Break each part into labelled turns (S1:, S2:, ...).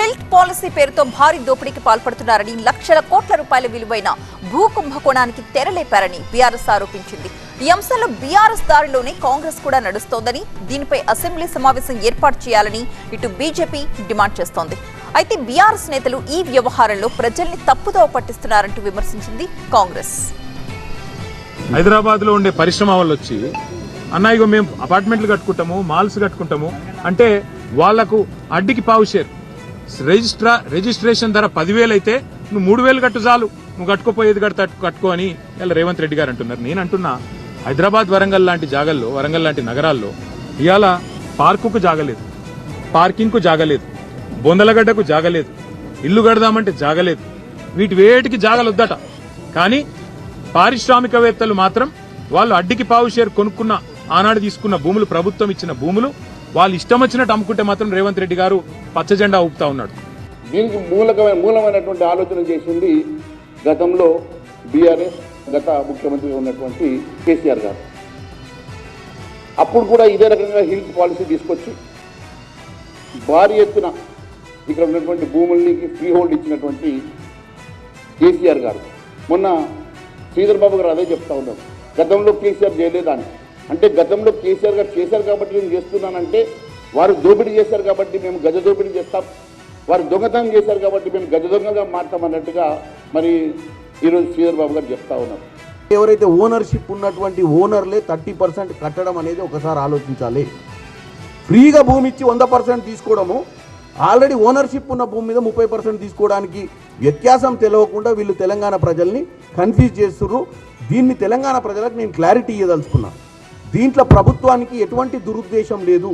S1: Health policy పేరుతో భారీ దోపిడీకి పాల్పడుతున్నారని లక్షల కోట్ల రూపాయల విలువైన భూ కుంభకోణానికి తెరలేపారని బీఆర్ఎస్ ఆరోపించింది. ఈ అంశంలో బీఆర్ఎస్ దారిలోనే కాంగ్రెస్ కూడా నడుస్తోందని, దీనిపై అసెంబ్లీ సమావేశం ఏర్పాటు చేయాలని ఇటు బీజేపీ డిమాండ్ చేస్తోంది. అయితే బీఆర్ఎస్ నేతలు ఈ వ్యవహారంలో ప్రజల్ని తప్పుదోవ పట్టిస్తున్నారంటూ విమర్శించింది కాంగ్రెస్.
S2: హైదరాబాద్ లో ఉండే పరిశ్రమ వాళ్ళు వచ్చి అన్నయ్యగో మేము అపార్ట్మెంట్లు కట్టుకుంటాము, మాల్స్ కట్టుకుంటాము అంటే వాళ్లకు అడ్డికి పావు షేర్. రిజిస్ట్రేషన్ ధర 10,000 అయితే నువ్వు 3,000 కట్టు చాలు, నువ్వు కట్టుకోపోయేది కట్టుకో అని ఇలా రేవంత్ రెడ్డి గారు అంటున్నారు. నేను అంటున్నా, హైదరాబాద్ వరంగల్ లాంటి జాగల్లో, వరంగల్ లాంటి నగరాల్లో ఇవాళ పార్కుకు జాగలేదు, పార్కింగ్కు జాగలేదు, బొందలగడ్డకు జాగలేదు, ఇల్లు కడదామంటే జాగలేదు, వీటి వేటికి జాగలొద్దట. కానీ పారిశ్రామికవేత్తలు మాత్రం వాళ్ళు అడ్డికి పావు షేర్ కొనుక్కున్న, ఆనాడు తీసుకున్న భూములు, ప్రభుత్వం ఇచ్చిన భూములు వాళ్ళు ఇష్టం వచ్చినట్టు అమ్ముకుంటే మాత్రం రేవంత్ రెడ్డి గారు పచ్చ జెండా ఊపుతా ఉన్నాడు.
S3: దీనికి మూలమైనటువంటి ఆలోచన చేసింది గతంలో బీఆర్ఎస్ గత ముఖ్యమంత్రి ఉన్నటువంటి కేసీఆర్ గారు. అప్పుడు కూడా ఇదే రకంగా హెల్త్ పాలసీ తీసుకొచ్చి భారీ ఎత్తున ఇక్కడ ఉన్నటువంటి భూములకి ఫ్రీ హోల్డ్ ఇచ్చినటువంటి కేసీఆర్ గారు. మొన్న శ్రీధర్ బాబు గారు అదే చెప్తా ఉన్నాం, గతంలో కేసీఆర్ చేయలేదని. అంటే గతంలో కేసీఆర్ గారు చేశారు కాబట్టి నేను చేస్తున్నానంటే, వారు దోపిడీ చేశారు కాబట్టి మేము గజ దోపిడీ చేస్తాం, వారు దొంగతనం చేశారు కాబట్టి మేము గజ దొంగగా మారుతాం అన్నట్టుగా మరి ఈరోజు శ్రీధర్ బాబు గారు చెప్తా ఉన్నారు.
S4: ఎవరైతే ఓనర్షిప్ ఉన్నటువంటి ఓనర్లే 30% కట్టడం అనేది ఒకసారి ఆలోచించాలి. ఫ్రీగా భూమి ఇచ్చి 100% తీసుకోవడము, ఆల్రెడీ ఓనర్షిప్ ఉన్న భూమి మీద 30% తీసుకోవడానికి వ్యత్యాసం తెలియకుండా వీళ్ళు తెలంగాణ ప్రజల్ని కన్ఫ్యూజ్ చేస్తున్నారు. దీన్ని తెలంగాణ ప్రజలకు నేను క్లారిటీ ఇవ్వదలుచుకున్నా. దీంట్లో ప్రభుత్వానికి ఎటువంటి దురుద్దేశం లేదు.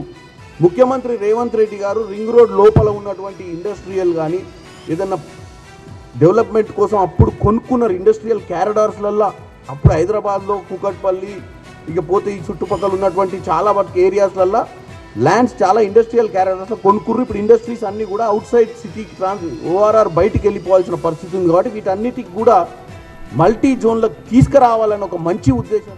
S4: ముఖ్యమంత్రి రేవంత్ రెడ్డి గారు రింగ్ రోడ్ లోపల ఉన్నటువంటి ఇండస్ట్రియల్ కానీ ఏదన్నా డెవలప్మెంట్ కోసం అప్పుడు కొనుక్కున్నారు. ఇండస్ట్రియల్ క్యారిడార్స్లల్లో అప్పుడు హైదరాబాద్లో కూకట్పల్లి, ఇకపోతే ఈ చుట్టుపక్కల ఉన్నటువంటి చాలా వరకు ఏరియాస్లల్లో ల్యాండ్స్ చాలా ఇండస్ట్రియల్ క్యారిడార్స్లో కొనుక్కుర్రు. ఇప్పుడు ఇండస్ట్రీస్ అన్నీ కూడా అవుట్ సైడ్ సిటీకి ఓఆర్ఆర్ బయటికి వెళ్ళిపోవాల్సిన పరిస్థితి ఉంది. కాబట్టి వీటన్నిటికి కూడా మల్టీ జోన్లకు తీసుకురావాలని ఒక మంచి ఉద్దేశం